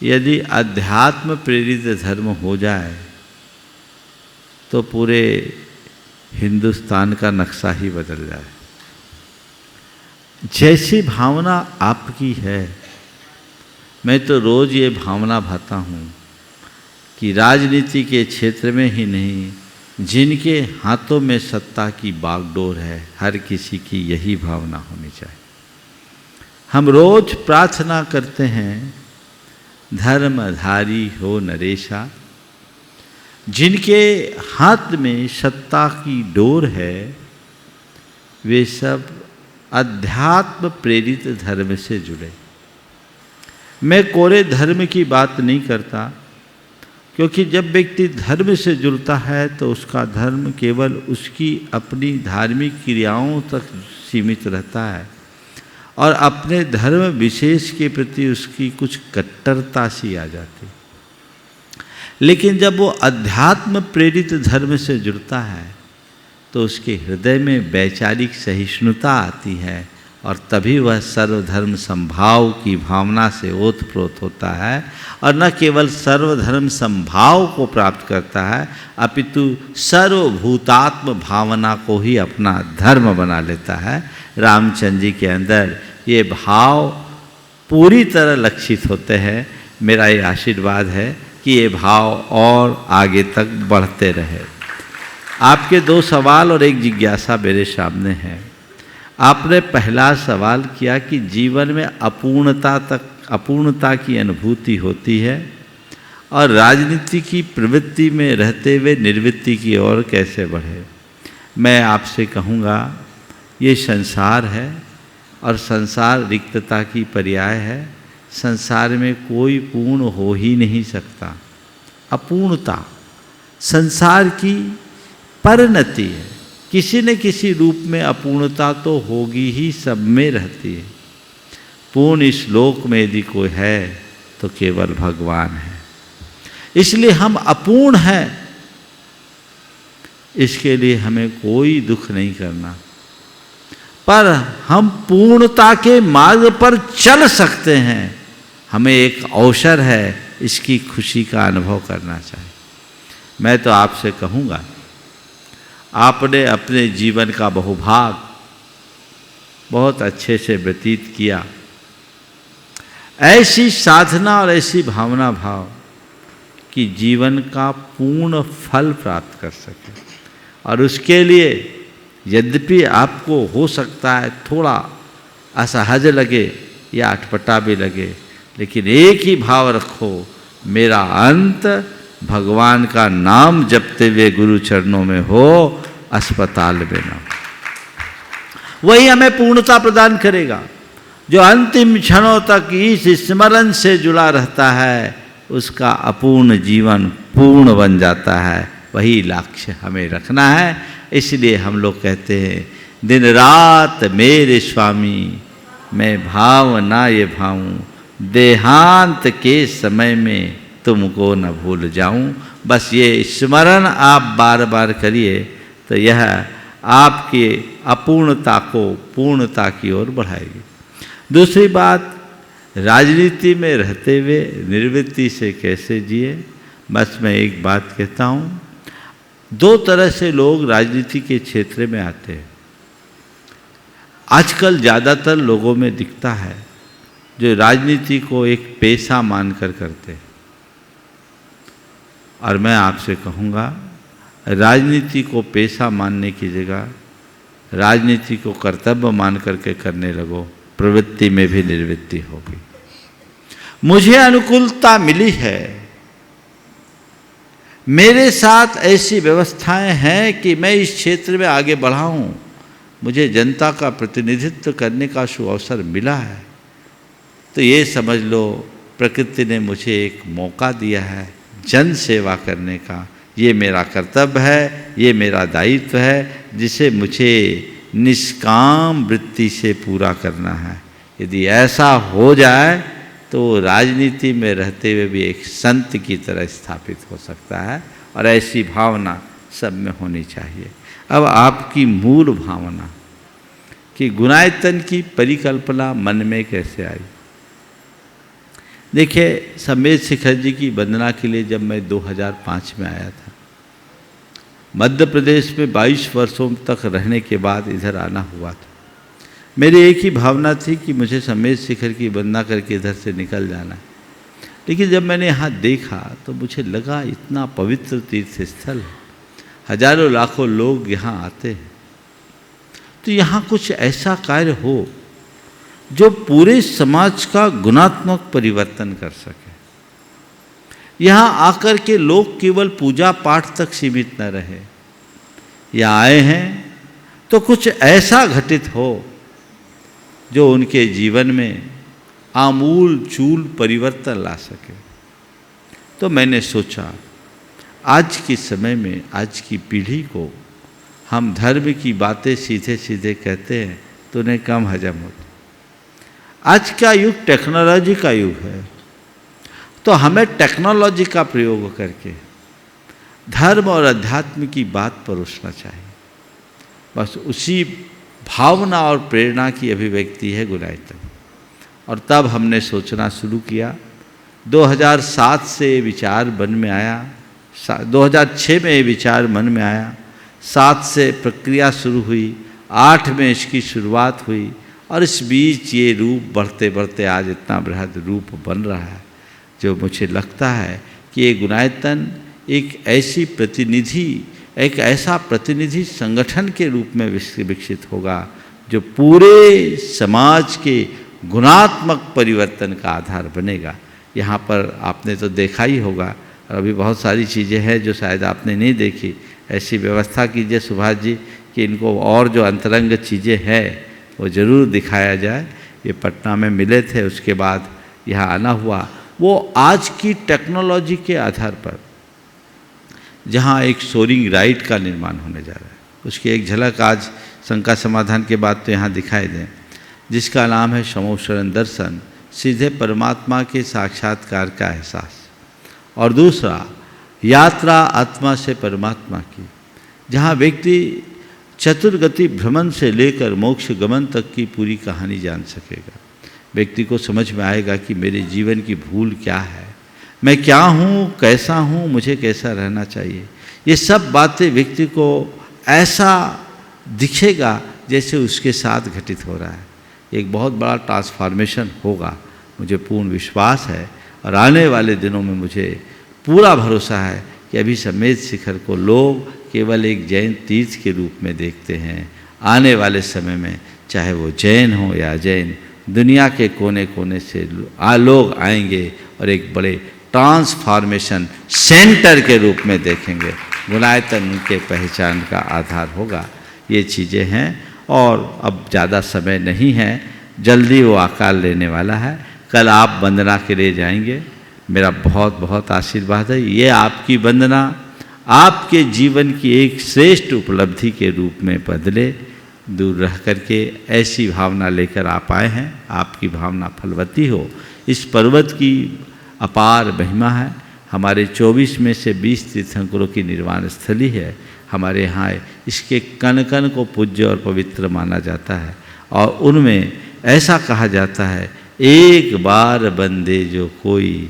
यदि अध्यात्म प्रेरित धर्म हो जाए तो पूरे हिंदुस्तान का नक्शा ही बदल जाए। जैसी भावना आपकी है, मैं तो रोज़ ये भावना भाता हूँ कि राजनीति के क्षेत्र में ही नहीं, जिनके हाथों में सत्ता की बागडोर है, हर किसी की यही भावना होनी चाहिए। हम रोज प्रार्थना करते हैं, धर्मधारी हो नरेशा। जिनके हाथ में सत्ता की डोर है वे सब अध्यात्म प्रेरित धर्म से जुड़े। मैं कोरे धर्म की बात नहीं करता, क्योंकि जब व्यक्ति धर्म से जुड़ता है तो उसका धर्म केवल उसकी अपनी धार्मिक क्रियाओं तक सीमित रहता है और अपने धर्म विशेष के प्रति उसकी कुछ कट्टरता सी आ जाती। लेकिन जब वो अध्यात्म प्रेरित धर्म से जुड़ता है तो उसके हृदय में वैचारिक सहिष्णुता आती है और तभी वह सर्वधर्म संभाव की भावना से ओतप्रोत होता है और न केवल सर्वधर्म संभाव को प्राप्त करता है अपितु सर्वभूतात्म भावना को ही अपना धर्म बना लेता है। रामचंद्र जी के अंदर ये भाव पूरी तरह लक्षित होते हैं। मेरा ये आशीर्वाद है कि ये भाव और आगे तक बढ़ते रहे। आपके दो सवाल और एक जिज्ञासा मेरे सामने है। आपने पहला सवाल किया कि जीवन में अपूर्णता की अनुभूति होती है और राजनीति की प्रवृत्ति में रहते हुए निर्वृत्ति की ओर कैसे बढ़े। मैं आपसे कहूँगा, ये संसार है और संसार रिक्तता की पर्याय है। संसार में कोई पूर्ण हो ही नहीं सकता। अपूर्णता संसार की परिणति है। किसी न किसी रूप में अपूर्णता तो होगी ही, सब में रहती है। पूर्ण इस लोक में यदि कोई है तो केवल भगवान है। इसलिए हम अपूर्ण हैं, इसके लिए हमें कोई दुख नहीं करना, पर हम पूर्णता के मार्ग पर चल सकते हैं। हमें एक अवसर है, इसकी खुशी का अनुभव करना चाहिए। मैं तो आपसे कहूँगा, आपने अपने जीवन का बहुभाग बहुत अच्छे से व्यतीत किया। ऐसी साधना और ऐसी भावना भाव कि जीवन का पूर्ण फल प्राप्त कर सके। और उसके लिए यद्यपि आपको हो सकता है थोड़ा असहज लगे या अटपटा भी लगे, लेकिन एक ही भाव रखो, मेरा अंत भगवान का नाम जपते हुए गुरु चरणों में हो, अस्पताल में ना। वही हमें पूर्णता प्रदान करेगा। जो अंतिम क्षणों तक इस स्मरण से जुड़ा रहता है, उसका अपूर्ण जीवन पूर्ण बन जाता है। वही लक्ष्य हमें रखना है। इसलिए हम लोग कहते हैं, दिन रात मेरे स्वामी मैं भाव ना ये भाऊं, देहांत के समय में तुमको न भूल जाऊं। बस ये स्मरण आप बार बार करिए तो यह आपकी अपूर्णता को पूर्णता की ओर बढ़ाएगी। दूसरी बात, राजनीति में रहते हुए निर्वृत्ति से कैसे जिए। बस मैं एक बात कहता हूँ, दो तरह से लोग राजनीति के क्षेत्र में आते हैं। आजकल ज़्यादातर लोगों में दिखता है जो राजनीति को एक पेशा मानकर करते हैं। और मैं आपसे कहूँगा, राजनीति को पेशा मानने की जगह राजनीति को कर्तव्य मान करके करने लगो, प्रवृत्ति में भी निर्वृत्ति होगी। मुझे अनुकूलता मिली है, मेरे साथ ऐसी व्यवस्थाएं हैं कि मैं इस क्षेत्र में आगे बढ़ा हूँ, मुझे जनता का प्रतिनिधित्व करने का सुअवसर मिला है, तो ये समझ लो प्रकृति ने मुझे एक मौका दिया है जन सेवा करने का। ये मेरा कर्तव्य है, ये मेरा दायित्व है, जिसे मुझे निष्काम वृत्ति से पूरा करना है। यदि ऐसा हो जाए तो राजनीति में रहते हुए भी एक संत की तरह स्थापित हो सकता है, और ऐसी भावना सब में होनी चाहिए। अब आपकी मूल भावना कि गुणायतन की परिकल्पना मन में कैसे आई? देखिए, सम्मेद शिखर जी की वंदना के लिए जब मैं 2005 में आया था, मध्य प्रदेश में 22 वर्षों तक रहने के बाद इधर आना हुआ था। मेरी एक ही भावना थी कि मुझे सम्मेद शिखर की वंदना करके इधर से निकल जाना है। लेकिन जब मैंने यहाँ देखा तो मुझे लगा इतना पवित्र तीर्थ स्थल है, हजारों लाखों लोग यहाँ आते हैं, तो यहाँ कुछ ऐसा कार्य हो जो पूरे समाज का गुणात्मक परिवर्तन कर सके। यहाँ आकर के लोग केवल पूजा पाठ तक सीमित न रहे, यहाँ आए हैं तो कुछ ऐसा घटित हो जो उनके जीवन में आमूल चूल परिवर्तन ला सके। तो मैंने सोचा, आज के समय में, आज की पीढ़ी को हम धर्म की बातें सीधे सीधे कहते हैं तो उन्हें कम हजम होती। आज का युग टेक्नोलॉजी का युग है, तो हमें टेक्नोलॉजी का प्रयोग करके धर्म और अध्यात्म की बात परोसना चाहिए। बस उसी भावना और प्रेरणा की अभिव्यक्ति है गुणायतन। और तब हमने सोचना शुरू किया। 2007 से ये विचार मन में आया, 2006 में ये विचार मन में आया, 7 से प्रक्रिया शुरू हुई, 8 में इसकी शुरुआत हुई, और इस बीच ये रूप बढ़ते बढ़ते आज इतना बृहद रूप बन रहा है, जो मुझे लगता है कि ये गुणायतन एक ऐसा प्रतिनिधि संगठन के रूप में विकसित होगा, जो पूरे समाज के गुणात्मक परिवर्तन का आधार बनेगा। यहाँ पर आपने तो देखा ही होगा, और अभी बहुत सारी चीज़ें हैं जो शायद आपने नहीं देखी। ऐसी व्यवस्था कीजिए सुभाष जी कि इनको और जो अंतरंग चीज़ें हैं वो ज़रूर दिखाया जाए। ये पटना में मिले थे, उसके बाद यहाँ आना हुआ। वो आज की टेक्नोलॉजी के आधार पर जहाँ एक सोरिंग राइट का निर्माण होने जा रहा है, उसकी एक झलक आज शंका समाधान के बाद तो यहाँ दिखाई दें, जिसका नाम है समोशरण दर्शन, सीधे परमात्मा के साक्षात्कार का एहसास। और दूसरा, यात्रा आत्मा से परमात्मा की, जहाँ व्यक्ति चतुर्गति भ्रमण से लेकर मोक्ष गमन तक की पूरी कहानी जान सकेगा। व्यक्ति को समझ में आएगा कि मेरे जीवन की भूल क्या है, मैं क्या हूँ, कैसा हूँ, मुझे कैसा रहना चाहिए। ये सब बातें व्यक्ति को ऐसा दिखेगा जैसे उसके साथ घटित हो रहा है। एक बहुत बड़ा ट्रांसफॉर्मेशन होगा, मुझे पूर्ण विश्वास है। और आने वाले दिनों में मुझे पूरा भरोसा है कि अभी सम्मेद शिखर को लोग केवल एक जैन तीर्थ के रूप में देखते हैं। आने वाले समय में चाहे वो जैन हो या अजैन, दुनिया के कोने कोने से लोग आएंगे और एक बड़े ट्रांसफॉर्मेशन सेंटर के रूप में देखेंगे। गुणायतन उनके पहचान का आधार होगा। ये चीज़ें हैं, और अब ज़्यादा समय नहीं है, जल्दी वो आकार लेने वाला है। कल आप वंदना के लिए जाएंगे, मेरा बहुत बहुत आशीर्वाद है। ये आपकी वंदना आपके जीवन की एक श्रेष्ठ उपलब्धि के रूप में बदले। दूर रह करके ऐसी भावना लेकर आप आए हैं, आपकी भावना फलवती हो। इस पर्वत की अपार महिमा है। हमारे 24 में से 20 तीर्थंकरों की निर्वाण स्थली है। हमारे यहाँ इसके कण कण को पूज्य और पवित्र माना जाता है, और उनमें ऐसा कहा जाता है, एक बार बंदे जो कोई,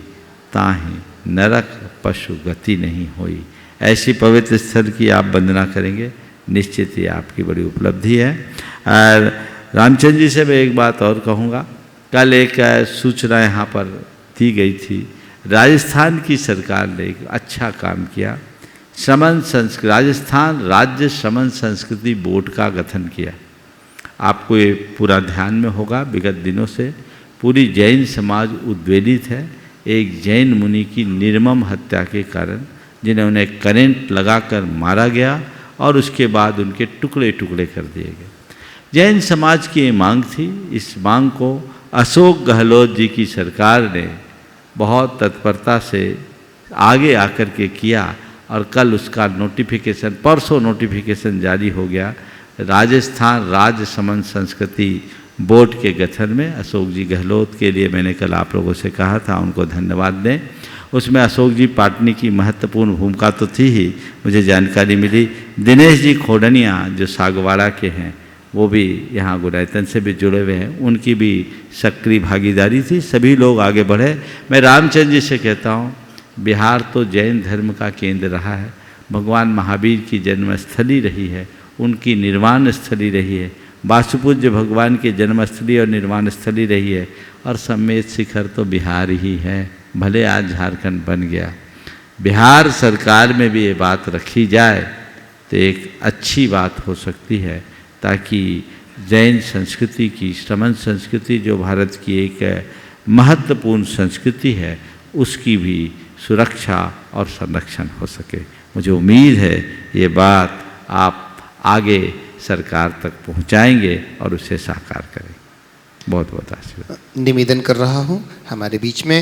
ताहि नरक पशु गति नहीं होई। ऐसी पवित्र स्थल की आप वंदना करेंगे, निश्चित ही आपकी बड़ी उपलब्धि है। और रामचंद्र जी से मैं एक बात और कहूँगा, कल एक सूचना यहाँ पर दी गई थी। राजस्थान की सरकार ने एक अच्छा काम किया। राजस्थान राज्य श्रमण संस्कृति बोर्ड का गठन किया। आपको ये पूरा ध्यान में होगा, विगत दिनों से पूरी जैन समाज उद्वेलित है एक जैन मुनि की निर्मम हत्या के कारण, जिन्हें उन्हें करंट लगाकर मारा गया और उसके बाद उनके टुकड़े टुकड़े कर दिए गए। जैन समाज की ये मांग थी। इस मांग को अशोक गहलोत जी की सरकार ने बहुत तत्परता से आगे आकर के किया और कल उसका नोटिफिकेशन, परसों नोटिफिकेशन जारी हो गया। राजस्थान राज्य समन संस्कृति बोर्ड के गठन में अशोक जी गहलोत के लिए मैंने कल आप लोगों से कहा था, उनको धन्यवाद दें। उसमें अशोक जी पाटनी की महत्वपूर्ण भूमिका तो थी ही, मुझे जानकारी मिली दिनेश जी खोडनिया जो सागवाड़ा के हैं वो भी यहाँ गुरायतन से भी जुड़े हुए हैं, उनकी भी सक्रिय भागीदारी थी। सभी लोग आगे बढ़े। मैं रामचंद्र जी से कहता हूँ, बिहार तो जैन धर्म का केंद्र रहा है, भगवान महावीर की जन्मस्थली रही है, उनकी निर्वाण स्थली रही है, वासुपूज्य भगवान की जन्मस्थली और निर्वाण स्थली रही है, और समेत शिखर तो बिहार ही है, भले आज झारखंड बन गया। बिहार सरकार में भी ये बात रखी जाए तो एक अच्छी बात हो सकती है, ताकि जैन संस्कृति की, श्रमण संस्कृति जो भारत की एक महत्वपूर्ण संस्कृति है, उसकी भी सुरक्षा और संरक्षण हो सके। मुझे उम्मीद है ये बात आप आगे सरकार तक पहुंचाएंगे और उसे साकार करें। बहुत बहुत आशीर्वाद। निवेदन कर रहा हूँ हमारे बीच में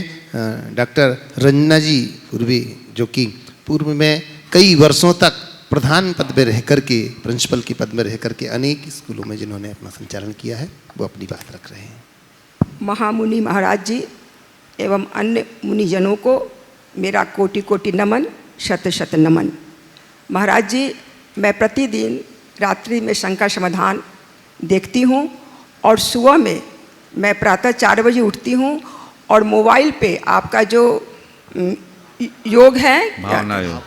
डॉक्टर रंजना जी पूर्वी, जो कि पूर्व में कई वर्षों तक प्रधान पद में रह करके, प्रिंसिपल के पद में रह करके अनेक स्कूलों में जिन्होंने अपना संचालन किया है, वो अपनी बात रख रहे हैं। महामुनि महाराज जी एवं अन्य मुनिजनों को मेरा कोटि कोटि नमन, शत शत नमन। महाराज जी, मैं प्रतिदिन रात्रि में शंका समाधान देखती हूँ और सुबह में मैं प्रातः 4 बजे उठती हूँ और मोबाइल पे आपका जो योग है,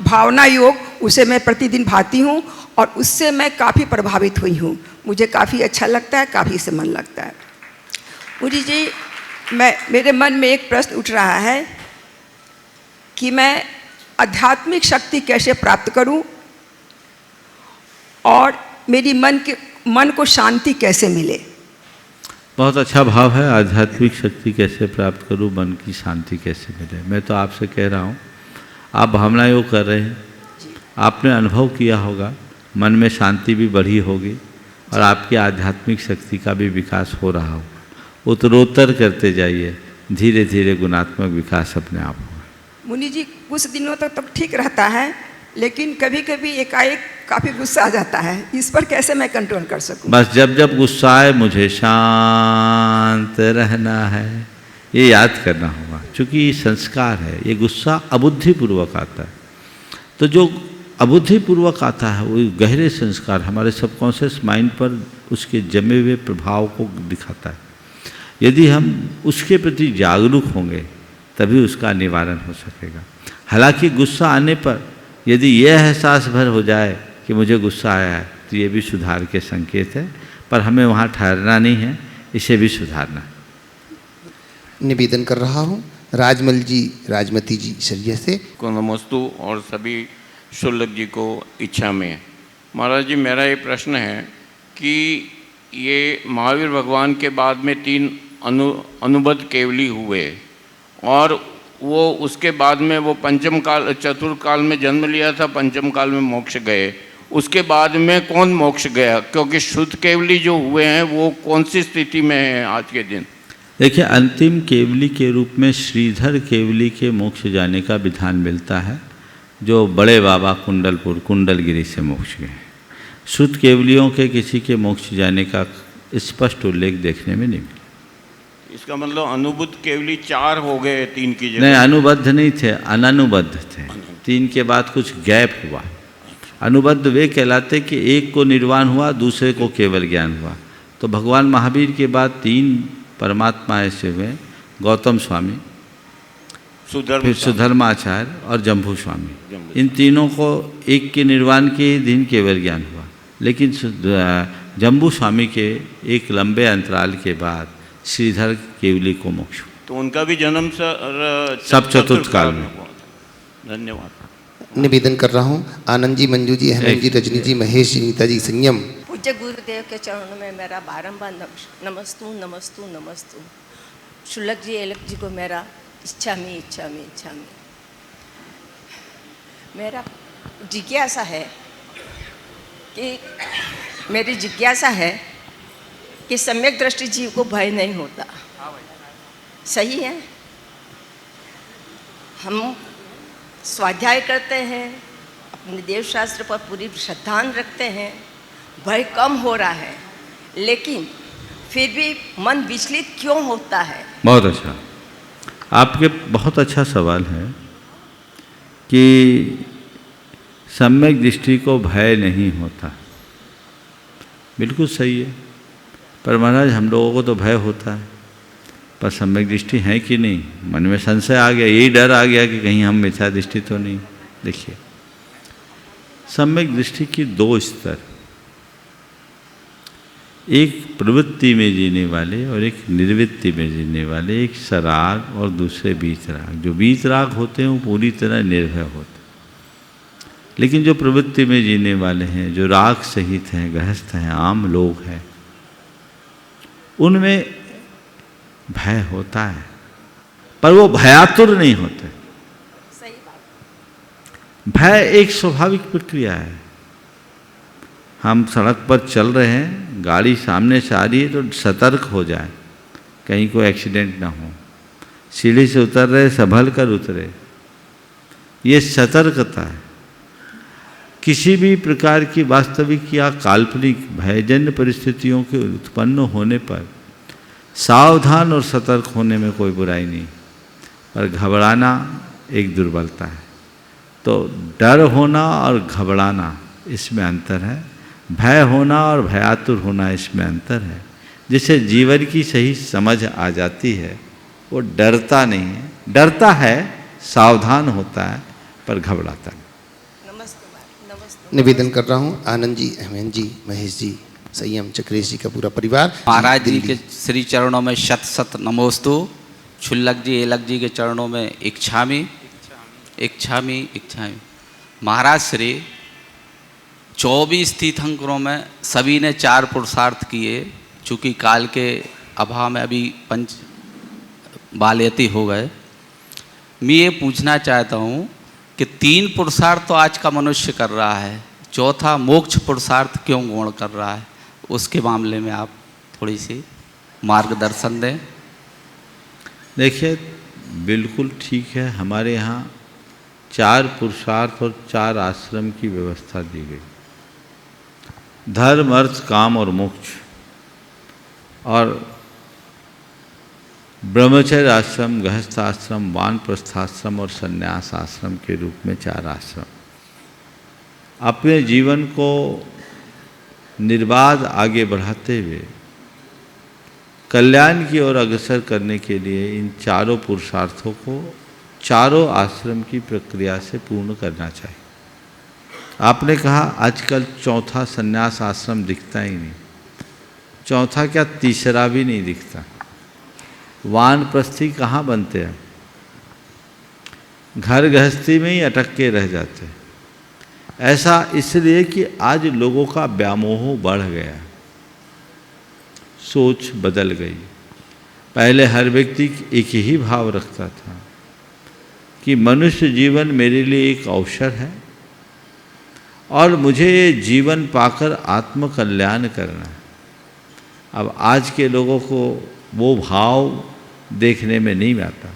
भावना योग, उसे मैं प्रतिदिन भाती हूँ और उससे मैं काफ़ी प्रभावित हुई हूँ। मुझे काफ़ी अच्छा लगता है, काफ़ी इससे मन लगता है। मुझे जी, मेरे मन में एक प्रश्न उठ रहा है कि मैं आध्यात्मिक शक्ति कैसे प्राप्त करूं और मेरी मन को शांति कैसे मिले। बहुत अच्छा भाव है, आध्यात्मिक शक्ति कैसे प्राप्त करूं, मन की शांति कैसे मिले। मैं तो आपसे कह रहा हूं, आप भावना योग कर रहे हैं, आपने अनुभव किया होगा, मन में शांति भी बढ़ी होगी और आपकी आध्यात्मिक शक्ति का भी विकास हो रहा होगा। उत्तरोत्तर करते जाइए, धीरे धीरे गुणात्मक विकास अपने आप होगा। मुनि जी, कुछ दिनों तक तो ठीक रहता है, लेकिन कभी कभी एकाएक काफ़ी गुस्सा आ जाता है। इस पर कैसे मैं कंट्रोल कर सकूं? बस जब जब गुस्सा आए, मुझे शांत रहना है, ये याद करना होगा। क्योंकि ये संस्कार है, ये गुस्सा अबुद्धिपूर्वक आता है। तो जो अबुद्धिपूर्वक आता है वो गहरे संस्कार हमारे सबकॉन्शियस माइंड पर उसके जमे हुए प्रभाव को दिखाता है। यदि हम उसके प्रति जागरूक होंगे तभी उसका निवारण हो सकेगा। हालांकि गुस्सा आने पर यदि यह एहसास भर हो जाए कि मुझे गुस्सा आया है, तो ये भी सुधार के संकेत है, पर हमें वहाँ ठहरना नहीं है, इसे भी सुधारना है। निवेदन कर रहा हूँ राजमल जी, राजमती जी सरिया से। को नमस्तु और सभी शुल्लक जी को इच्छा में। महाराज जी, मेरा ये प्रश्न है कि ये महावीर भगवान के बाद में 3 अनुबद्ध केवली हुए और वो उसके बाद में वो पंचम काल, चतुर्थ काल में जन्म लिया था, पंचम काल में मोक्ष गए। उसके बाद में कौन मोक्ष गया? क्योंकि शुद्ध केवली जो हुए हैं वो कौन सी स्थिति में है आज के दिन? देखिए, अंतिम केवली के रूप में श्रीधर केवली के मोक्ष जाने का विधान मिलता है, जो बड़े बाबा कुंडलगिरी से मोक्ष गए। शुद्ध केवलियों के किसी के मोक्ष जाने का स्पष्ट उल्लेख देखने में नहीं मिला। इसका मतलब अनुबद्ध केवली 4 हो गए 3 की जगह? नहीं, अनुबद्ध नहीं थे, अननुबद्ध थे। 3 के बाद कुछ गैप हुआ। अनुबद्ध वे कहलाते कि एक को निर्वाण हुआ, दूसरे को केवल ज्ञान हुआ। तो भगवान महावीर के बाद 3 परमात्मा ऐसे हुए, गौतम स्वामी, फिर सुधर्माचार्य और जम्बू स्वामी। इन तीनों को एक के निर्वाण के दिन केवल ज्ञान हुआ, लेकिन जम्बू स्वामी के एक लंबे अंतराल के बाद श्रीधर केवली को मोक्ष। तो उनका भी जन्म सब चतुर्थ काल में। धन्यवाद। निवेदन कर रहा हूँ आनंद जी, मंजू जी, हेमंत जी, रजनी जी, महेश जी, नीता जी, संयम। पूज्य गुरुदेव के चरणों में मेरा बारंबार नमस्तु नमस्तु नमस्तु। शुल्लक जी, एलक जी को मेरा इच्छा में मेरा जिज्ञासा है कि मेरी जिज्ञासा है कि सम्यक दृष्टि जीव को भय नहीं होता, सही है? हम स्वाध्याय करते हैं, अपने देवशास्त्र पर पूरी श्रद्धा रखते हैं, भय कम हो रहा है, लेकिन फिर भी मन विचलित क्यों होता है? बहुत अच्छा, आपके बहुत अच्छा सवाल है कि सम्यक दृष्टि को भय नहीं होता। बिल्कुल सही है, पर महाराज हम लोगों को तो भय होता है, पर सम्यक दृष्टि है कि नहीं? मन में संशय आ गया, यही डर आ गया कि कहीं हम मिथ्या दृष्टि तो नहीं। देखिए, सम्यक दृष्टि की दो स्तर, एक प्रवृत्ति में जीने वाले और एक निर्वृत्ति में जीने वाले, एक सराग और दूसरे बीतराग। जो बीतराग होते हैं वो पूरी तरह निर्भय होते हैं, लेकिन जो प्रवृत्ति में जीने वाले हैं, जो राग सहित हैं, गृहस्थ हैं, आम लोग हैं, उनमें भय होता है, पर वो भयातुर नहीं होते। सही बात। भय एक स्वाभाविक प्रक्रिया है। हम सड़क पर चल रहे हैं, गाड़ी सामने से आ रही है तो सतर्क हो जाए कहीं कोई एक्सीडेंट ना हो। सीढ़ी से उतर रहे, संभल कर उतरे, ये सतर्कता है। किसी भी प्रकार की वास्तविक या काल्पनिक भयजन्य परिस्थितियों के उत्पन्न होने पर सावधान और सतर्क होने में कोई बुराई नहीं, पर घबराना एक दुर्बलता है। तो डर होना और घबराना, इसमें अंतर है। भय होना और भयातुर होना, इसमें अंतर है। जिसे जीवन की सही समझ आ जाती है वो डरता नहीं है, डरता है, सावधान होता है, पर घबराता नहीं। निवेदन कर रहा हूँ आनंद जी, अहमद जी, महेश जी, संयम, चक्रेश जी का पूरा परिवार। महाराज जी के श्री चरणों में शत शत नमोस्तु। क्षुल्लक जी, एलक जी के चरणों में इच्छामी इच्छामी इच्छामी। महाराज श्री 24 तीर्थंकरों में सभी ने 4 पुरुषार्थ किए, चूँकि काल के अभाव में अभी 5 बालयती हो गए। मैं ये पूछना चाहता हूँ कि 3 पुरुषार्थ तो आज का मनुष्य कर रहा है, चौथा मोक्ष पुरुषार्थ क्यों गौण कर रहा है? उसके मामले में आप थोड़ी सी मार्गदर्शन दें। देखिए, बिल्कुल ठीक है, हमारे यहाँ 4 पुरुषार्थ और 4 आश्रम की व्यवस्था दी गई। धर्म, अर्थ, काम और मोक्ष, और ब्रह्मचर्य आश्रम, गृहस्थ आश्रम, वानप्रस्थाश्रम और संन्यास आश्रम के रूप में 4 आश्रम। अपने जीवन को निर्बाध आगे बढ़ाते हुए कल्याण की ओर अग्रसर करने के लिए इन 4 पुरुषार्थों को 4 आश्रम की प्रक्रिया से पूर्ण करना चाहिए। आपने कहा आजकल चौथा संन्यास आश्रम दिखता ही नहीं, चौथा क्या तीसरा भी नहीं दिखता। वानप्रस्थी कहाँ बनते हैं? घर गृहस्थी में ही अटक के रह जाते हैं। ऐसा इसलिए कि आज लोगों का व्यामोह बढ़ गया, सोच बदल गई। पहले हर व्यक्ति एक ही भाव रखता था कि मनुष्य जीवन मेरे लिए एक अवसर है और मुझे ये जीवन पाकर आत्म कल्याण करना है। अब आज के लोगों को वो भाव देखने में नहीं आता,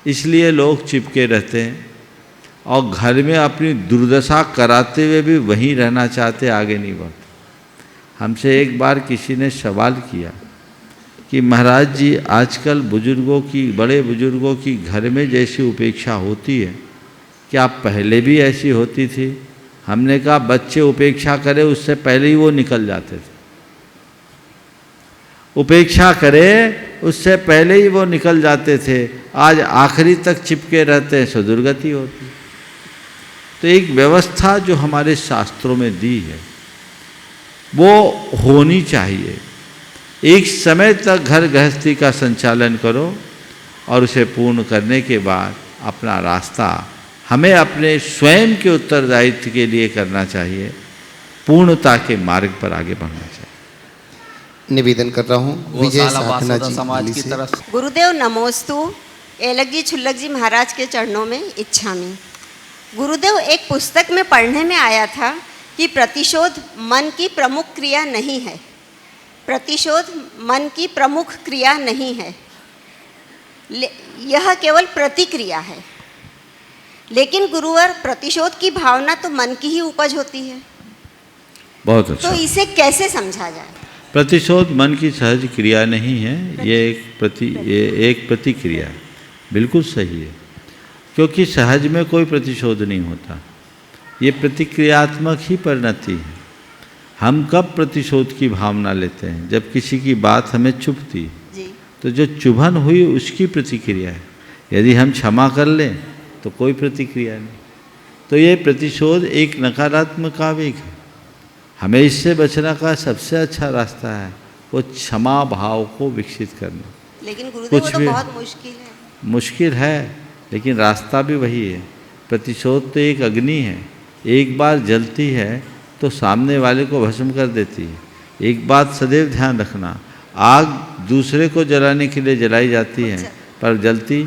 इसलिए लोग चिपके रहते हैं और घर में अपनी दुर्दशा कराते हुए भी वहीं रहना चाहते, आगे नहीं बढ़ते। हमसे एक बार किसी ने सवाल किया कि महाराज जी, आजकल बुजुर्गों की, बड़े बुजुर्गों की घर में जैसी उपेक्षा होती है, क्या पहले भी ऐसी होती थी? हमने कहा बच्चे उपेक्षा करें उससे पहले ही वो निकल जाते थे। उपेक्षा करे उससे पहले ही वो निकल जाते थे, आज आखिरी तक चिपके रहते हैं, सो दुर्गति होती। तो एक व्यवस्था जो हमारे शास्त्रों में दी है वो होनी चाहिए। एक समय तक घर गृहस्थी का संचालन करो और उसे पूर्ण करने के बाद अपना रास्ता हमें अपने स्वयं के उत्तरदायित्व के लिए करना चाहिए, पूर्णता के मार्ग पर आगे बढ़ना चाहिए। निवेदन कर रहा हूँ विजय साधना जी समाज की तरफ। गुरुदेव नमोस्तु। एलक जी, छुल्लक जी महाराज के चरणों में इच्छामी। गुरुदेव, एक पुस्तक में पढ़ने में आया था कि प्रतिशोध मन की प्रमुख क्रिया नहीं है। प्रतिशोध मन की प्रमुख क्रिया नहीं है, यह केवल प्रतिक्रिया है। लेकिन गुरुवर प्रतिशोध की भावना तो मन की ही उपज होती है, बहुत अच्छा। तो इसे कैसे समझा जाए? प्रतिशोध मन की सहज क्रिया नहीं है, ये एक प्रतिक्रिया है। बिल्कुल सही है, क्योंकि सहज में कोई प्रतिशोध नहीं होता, ये प्रतिक्रियात्मक ही परिणति है। हम कब प्रतिशोध की भावना लेते हैं? जब किसी की बात हमें चुभती है, तो जो चुभन हुई उसकी प्रतिक्रिया है। यदि हम क्षमा कर लें तो कोई प्रतिक्रिया नहीं। तो ये प्रतिशोध एक नकारात्मक आवेग है। हमें इससे बचने का सबसे अच्छा रास्ता है वो क्षमा भाव को विकसित करना। लेकिन गुरुदेव वो तो बहुत मुश्किल है। मुश्किल है, लेकिन रास्ता भी वही है। प्रतिशोध तो एक अग्नि है, एक बार जलती है तो सामने वाले को भस्म कर देती है। एक बात सदैव ध्यान रखना, आग दूसरे को जलाने के लिए जलाई जाती है, पर जलती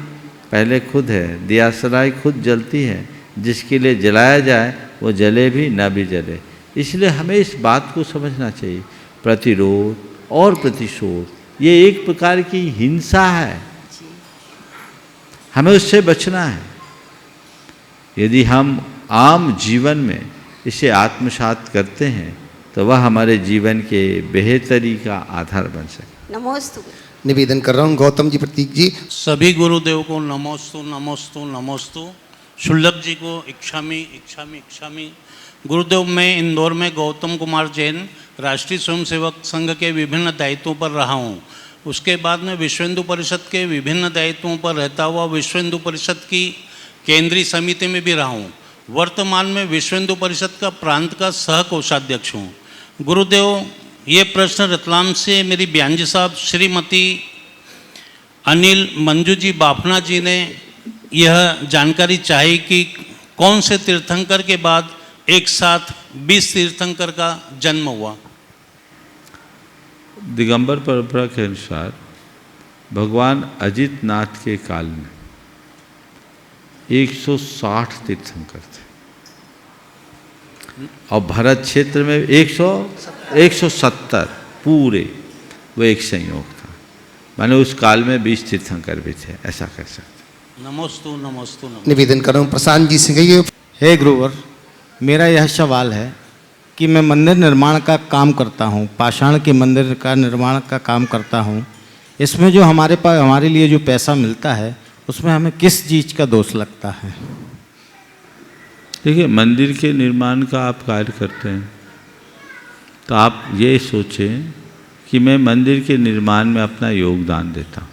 पहले खुद है। दियासलाई खुद जलती है, जिसके लिए जलाया जाए वो जले भी ना भी जले। इसलिए हमें इस बात को समझना चाहिए, प्रतिरोध और प्रतिशोध ये एक प्रकार की हिंसा है, हमें उससे बचना है। यदि हम आम जीवन में इसे आत्मसात करते हैं तो वह हमारे जीवन के बेहतरी का आधार बन सके। नमोस्तु। निवेदन कर रहा हूँ गौतम जी, प्रतीक जी। सभी गुरुदेव को नमोस्तु नमोस्तु नमोस्तु। शुल्लक जी को इच्छामी इच्छामी इच्छामी। गुरुदेव, मैं इंदौर में गौतम कुमार जैन राष्ट्रीय स्वयंसेवक संघ के विभिन्न दायित्वों पर रहा हूँ। उसके बाद में विश्व हिंदू परिषद के विभिन्न दायित्वों पर रहता हुआ विश्व हिंदू परिषद की केंद्रीय समिति में भी रहा हूँ। वर्तमान में विश्व हिंदू परिषद का प्रांत का सह कोषाध्यक्ष हूँ। गुरुदेव, ये प्रश्न रतलाम से मेरी बयान जी साहब श्रीमती अनिल मंजू जी बाफना जी ने यह जानकारी चाही कि कौन से तीर्थंकर के बाद एक साथ 20 तीर्थंकर का जन्म हुआ। दिगंबर परंपरा के अनुसार भगवान अजित नाथ के काल में 160 तीर्थंकर थे और भरत क्षेत्र में 170 पूरे, वो एक संयोग था। माने उस काल में 20 तीर्थंकर भी थे, ऐसा कह सकते। नमोस्तु नमोस्तु। निवेदन कर रहा हूँ प्रशांत जी से कहिए। हे गुरुवर, मेरा यह सवाल है कि मैं मंदिर निर्माण का काम करता हूँ, पाषाण के मंदिर का निर्माण का काम करता हूँ। इसमें जो हमारे लिए जो पैसा मिलता है उसमें हमें किस चीज़ का दोष लगता है? देखिए, मंदिर के निर्माण का आप कार्य करते हैं तो आप ये सोचें कि मैं मंदिर के निर्माण में अपना योगदान देता हूँ।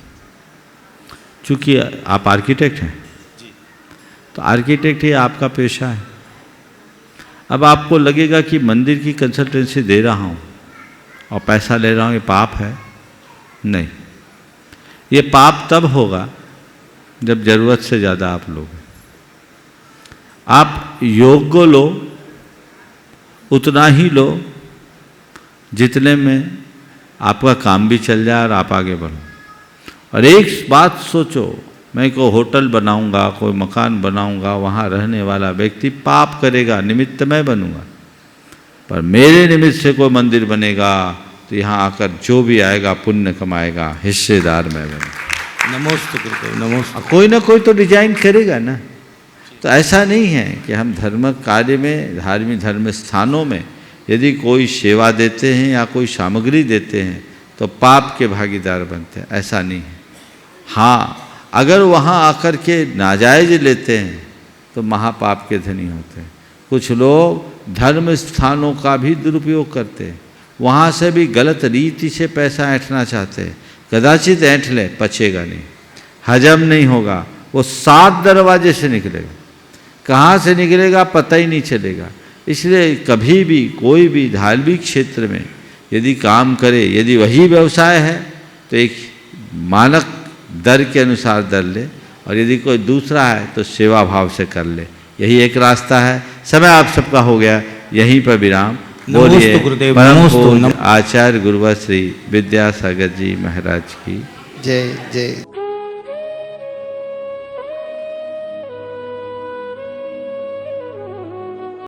चूँकि आप आर्किटेक्ट हैं तो आर्किटेक्ट ही आपका पेशा है। अब आपको लगेगा कि मंदिर की कंसल्टेंसी दे रहा हूँ और पैसा ले रहा हूँ, ये पाप है? नहीं, ये पाप तब होगा जब ज़रूरत से ज़्यादा आप लोगे। आप योग को लो, उतना ही लो जितने में आपका काम भी चल जाए और आप आगे बढ़ो। और एक बात सोचो, मैं कोई होटल बनाऊंगा, कोई मकान बनाऊंगा, वहाँ रहने वाला व्यक्ति पाप करेगा, निमित्त मैं बनूंगा। पर मेरे निमित्त से कोई मंदिर बनेगा तो यहाँ आकर जो भी आएगा पुण्य कमाएगा, हिस्सेदार मैं बनूंगा। नमोस्तु गुरुदेव, नमोस्तु। कोई ना कोई तो डिजाइन करेगा ना। तो ऐसा नहीं है कि हम धर्म कार्य में, धार्मिक धर्म स्थानों में यदि कोई सेवा देते हैं या कोई सामग्री देते हैं तो पाप के भागीदार बनते हैं, ऐसा नहीं है। हाँ, अगर वहाँ आकर के नाजायज लेते हैं तो महापाप के धनी होते हैं। कुछ लोग धर्म स्थानों का भी दुरुपयोग करते हैं, वहाँ से भी गलत रीति से पैसा ऐंठना चाहते हैं। कदाचित ऐंठ ले, पचेगा नहीं, हजम नहीं होगा, वो 7 दरवाजे से निकलेगा, कहाँ से निकलेगा पता ही नहीं चलेगा। इसलिए कभी भी कोई भी धार्मिक क्षेत्र में यदि काम करे, यदि वही व्यवसाय है तो एक मानक दर के अनुसार दर ले, और यदि कोई दूसरा है तो सेवा भाव से कर ले। यही एक रास्ता है। समय आप सबका हो गया, यहीं पर विराम। बोलिए परम पूज्य आचार्य गुरुवर श्री विद्यासागर जी महाराज की जय जय।